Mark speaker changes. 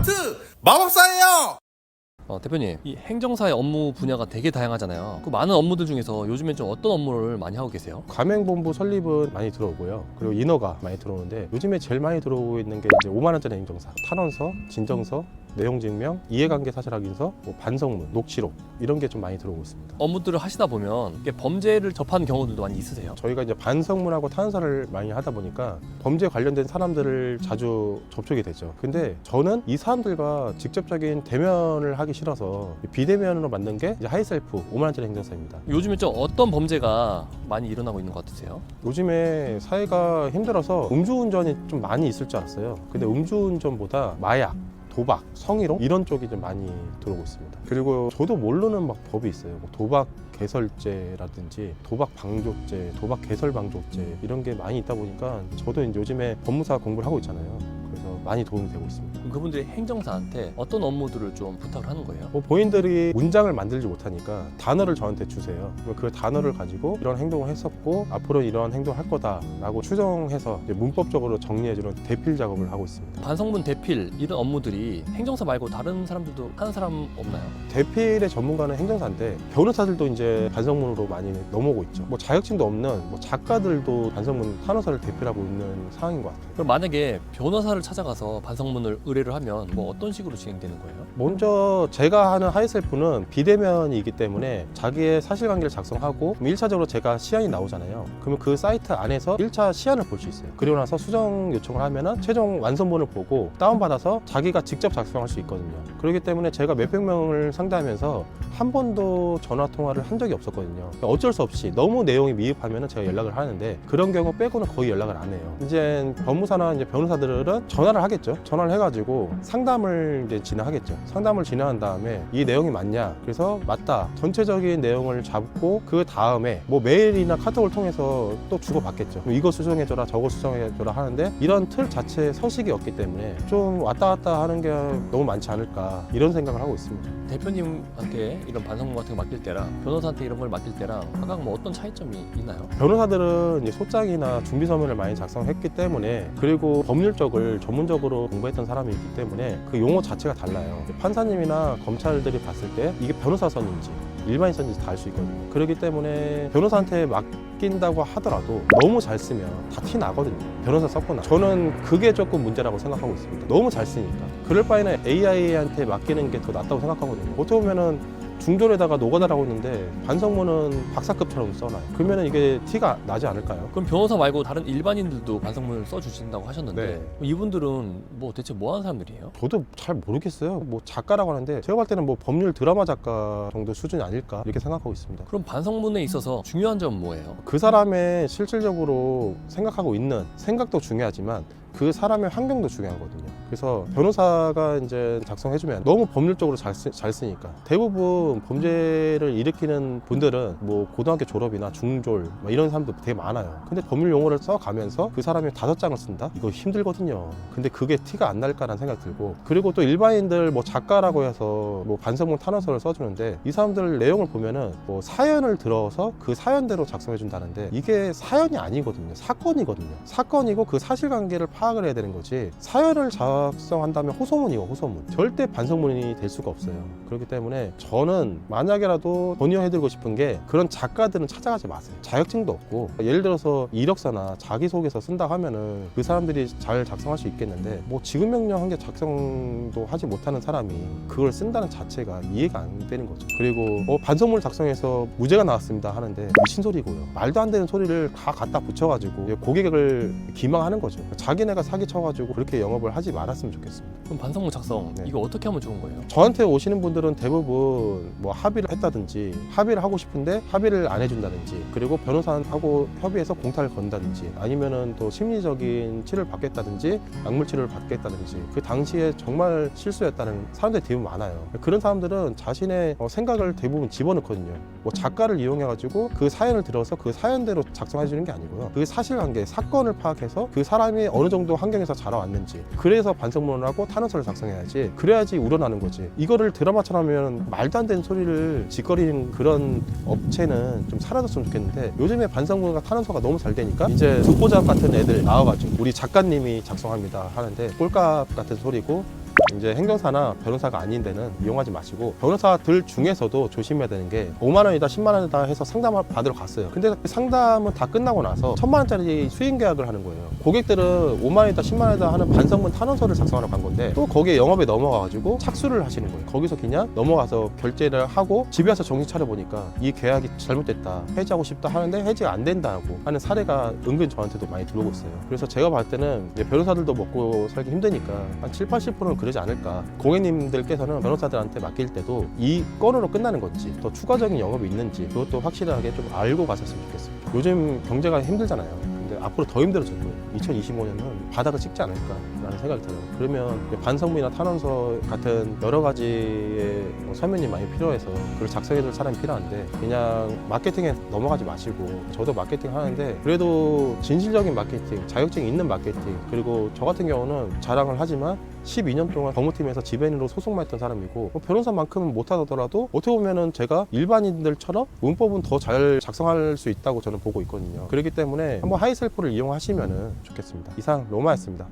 Speaker 1: 아파트 마법사예요.
Speaker 2: 대표님, 이 행정사의 업무 분야가 되게 다양하잖아요. 그 많은 업무들 중에서 요즘엔 좀 어떤 업무를 많이 하고 계세요?
Speaker 3: 가맹본부 설립은 많이 들어오고요. 그리고 인허가 많이 들어오는데 요즘에 제일 많이 들어오고 있는 게 이제 5만 원짜리 행정사, 탄원서, 진정서, 내용증명, 이해관계 사실 확인서, 뭐 반성문, 녹취록 이런 게 좀 많이 들어오고 있습니다.
Speaker 2: 업무들을 하시다 보면 이게 범죄를 접하는 경우들도 많이 있으세요?
Speaker 3: 저희가 이제 반성문하고 탄원서를 많이 하다 보니까 범죄 관련된 사람들을 자주 접촉이 되죠. 근데 저는 이 사람들과 직접적인 대면을 하기 싫어서 비대면으로 만든 게 이제 하이셀프 5만 원짜리 행정사입니다.
Speaker 2: 요즘에 좀 어떤 범죄가 많이 일어나고 있는 것 같으세요?
Speaker 3: 요즘에 사회가 힘들어서 음주운전이 좀 많이 있을 줄 알았어요. 근데 음주운전보다 마약, 도박, 성희롱 이런 쪽이 좀 많이 들어오고 있습니다. 그리고 저도 모르는 막 법이 있어요. 뭐 도박 개설죄라든지 도박 방조죄, 도박 개설 방조죄 이런 게 많이 있다 보니까 저도 이제 요즘에 법무사 공부를 하고 있잖아요. 그래서 많이 도움이 되고 있습니다.
Speaker 2: 그럼 그분들이 행정사한테 어떤 업무들을 좀 부탁을 하는 거예요?
Speaker 3: 뭐 본인들이 문장을 만들지 못하니까 단어를 저한테 주세요. 그럼 그 단어를 가지고 이런 행동을 했었고 앞으로 이런 행동을 할 거다라고 추정해서 이제 문법적으로 정리해주는 대필 작업을 하고 있습니다.
Speaker 2: 반성문 대필 이런 업무들이 행정사 말고 다른 사람들도 하는 사람 없나요?
Speaker 3: 대필의 전문가는 행정사인데 변호사들도 이제 반성문으로 많이 넘어오고 있죠. 뭐 자격증도 없는 뭐 작가들도 반성문 탄원서를 대필하고 있는 상황인 것 같아요.
Speaker 2: 그럼 만약에 변호사를 찾아가서 반성문을 의뢰를 하면 뭐 어떤 식으로 진행되는 거예요?
Speaker 3: 먼저 제가 하는 하이셀프는 비대면이기 때문에 자기의 사실관계를 작성하고 1차적으로 제가 시안이 나오잖아요. 그러면 그 사이트 안에서 1차 시안을 볼 수 있어요. 그리고 나서 수정 요청을 하면은 최종 완성본을 보고 다운받아서 자기가 직접 작성할 수 있거든요. 그렇기 때문에 제가 몇백 명을 상대하면서 한 번도 전화 통화를 한 적이 없었거든요. 어쩔 수 없이 너무 내용이 미흡하면은 제가 연락을 하는데 그런 경우 빼고는 거의 연락을 안 해요. 이제 법무사나 이제 변호사들은 전화를 하겠죠. 전화를 해가지고 상담을 이제 진행하겠죠. 상담을 진행한 다음에 이 내용이 맞냐? 그래서 맞다. 전체적인 내용을 잡고 그 다음에 뭐 메일이나 카톡을 통해서 또 주고받겠죠. 이거 수정해줘라, 저거 수정해줘라 하는데 이런 틀 자체에 서식이 없기 때문에 좀 왔다 갔다 하는 게 너무 많지 않을까 이런 생각을 하고 있습니다.
Speaker 2: 대표님한테 이런 반성문 같은 거 맡길 때랑 변호사한테 이런 걸 맡길 때랑 각각 뭐 어떤 차이점이 있나요?
Speaker 3: 변호사들은 이제 소장이나 준비 서면을 많이 작성했기 때문에 그리고 법률 쪽을 전문적으로 공부했던 사람이기 때문에 그 용어 자체가 달라요. 판사님이나 검찰들이 봤을 때 이게 변호사 선인지 일반인 선인지 다 알 수 있거든요. 그렇기 때문에 변호사한테 맡긴다고 하더라도 너무 잘 쓰면 다 티 나거든요. 변호사 썼구나. 저는 그게 조금 문제라고 생각하고 있습니다. 너무 잘 쓰니까. 그럴 바에는 AI한테 맡기는 게 더 낫다고 생각하거든요. 어떻게 보면은 중졸에다가 노가다라고 했는데 반성문은 박사급처럼 써놔요. 그러면 이게 티가 나지 않을까요?
Speaker 2: 그럼 변호사 말고 다른 일반인들도 반성문을 써주신다고 하셨는데
Speaker 3: 네.
Speaker 2: 그럼 이분들은 뭐 대체 뭐 하는 사람들이에요?
Speaker 3: 저도 잘 모르겠어요. 뭐 작가라고 하는데 제가 볼 때는 뭐 법률 드라마 작가 정도 수준이 아닐까 이렇게 생각하고 있습니다.
Speaker 2: 그럼 반성문에 있어서 중요한 점은 뭐예요?
Speaker 3: 그 사람의 실질적으로 생각하고 있는 생각도 중요하지만 그 사람의 환경도 중요하거든요. 그래서 변호사가 이제 작성해주면 너무 법률적으로 잘 쓰니까 대부분 범죄를 일으키는 분들은 뭐 고등학교 졸업이나 중졸 이런 사람도 되게 많아요. 근데 법률 용어를 써가면서 그 사람이 5장을 쓴다? 이거 힘들거든요. 근데 그게 티가 안 날까라는 생각 들고 그리고 또 일반인들 뭐 작가라고 해서 뭐 반성문 탄원서를 써주는데 이 사람들 내용을 보면은 뭐 사연을 들어서 그 사연대로 작성해준다는데 이게 사연이 아니거든요. 사건이거든요. 사건이고 그 사실관계를 파악을 해야 되는 거지 사연을 작성한다면 호소문이고 호소문 절대 반성문이 될 수가 없어요. 그렇기 때문에 저는 만약에라도 권유해드리고 싶은 게 그런 작가들은 찾아가지 마세요. 자격증도 없고 예를 들어서 이력서나 자기소개서 쓴다 하면은 그 사람들이 잘 작성할 수 있겠는데 뭐 지급명령 한 개 작성도 하지 못하는 사람이 그걸 쓴다는 자체가 이해가 안 되는 거죠. 그리고 반성문을 작성해서 무죄가 나왔습니다 하는데 미친 소리고요. 말도 안 되는 소리를 다 갖다 붙여가지고 고객을 기망하는 거죠. 자기네가 사기쳐가지고 그렇게 영업을 하지 말았으면 좋겠습니다.
Speaker 2: 그럼 반성문 작성
Speaker 3: 네.
Speaker 2: 이거 어떻게 하면 좋은 거예요?
Speaker 3: 저한테 오시는 분들은 대부분 뭐 합의를 했다든지 합의를 하고 싶은데 합의를 안 해준다든지 그리고 변호사하고 협의해서 공탈을 건다든지 아니면은 또 심리적인 치료를 받겠다든지 약물 치료를 받겠다든지 그 당시에 정말 실수였다는 사람들이 대부분 많아요. 그런 사람들은 자신의 생각을 대부분 집어넣거든요. 뭐 작가를 이용해가지고 그 사연을 들어서 그 사연대로 작성해주는 게 아니고요. 그 사실관계, 사건을 파악해서 그 사람이 어느 정도 환경에서 자라왔는지 그래서 반성문을 하고 탄원서를 작성해야지 그래야지 우러나는 거지. 이거를 드라마처럼 하면 말도 안 되는 소리를 짓거리는 그런 업체는 좀 사라졌으면 좋겠는데 요즘에 반성문과 탄원서가 너무 잘 되니까 이제 듣보잡 같은 애들 나와가지고 우리 작가님이 작성합니다 하는데 꼴값 같은 소리고 이제 행정사나 변호사가 아닌 데는 이용하지 마시고, 변호사들 중에서도 조심해야 되는 게 5만 원이다 10만 원이다 해서 상담을 받으러 갔어요. 근데 상담은 다 끝나고 나서 1,000만 원짜리 수익 계약을 하는 거예요. 고객들은 5만 원이다 10만 원이다 하는 반성문 탄원서를 작성하러 간 건데 또 거기에 영업에 넘어가가지고 착수를 하시는 거예요. 거기서 그냥 넘어가서 결제를 하고 집에 와서 정신 차려보니까 이 계약이 잘못됐다, 해지하고 싶다 하는데 해지가 안 된다고 하는 사례가 은근 저한테도 많이 들어오고 있어요. 그래서 제가 봤을 때는 이제 변호사들도 먹고 살기 힘드니까 한 7, 80%는 그러지 않을까. 고객님들께서는 변호사들한테 맡길 때도 이 건으로 끝나는 건지 더 추가적인 영업이 있는지 그것도 확실하게 좀 알고 가셨으면 좋겠습니다. 요즘 경제가 힘들잖아요. 근데 앞으로 더 힘들어질 거예요. 2025년은 바닥을 찍지 않을까라는 생각이 들어요. 그러면 반성문이나 탄원서 같은 여러 가지의 서면이 많이 필요해서 그걸 작성해줄 사람이 필요한데 그냥 마케팅에 넘어가지 마시고, 저도 마케팅 하는데 그래도 진실적인 마케팅, 자격증 있는 마케팅, 그리고 저 같은 경우는 자랑을 하지만 12년 동안 법무팀에서 지배인으로 소송만 했던 사람이고 변호사만큼은 못하더라도 어떻게 보면은 제가 일반인들처럼 문법은 더 잘 작성할 수 있다고 저는 보고 있거든요. 그렇기 때문에 한번 하이셀프를 이용하시면 좋겠습니다. 이상 로마였습니다.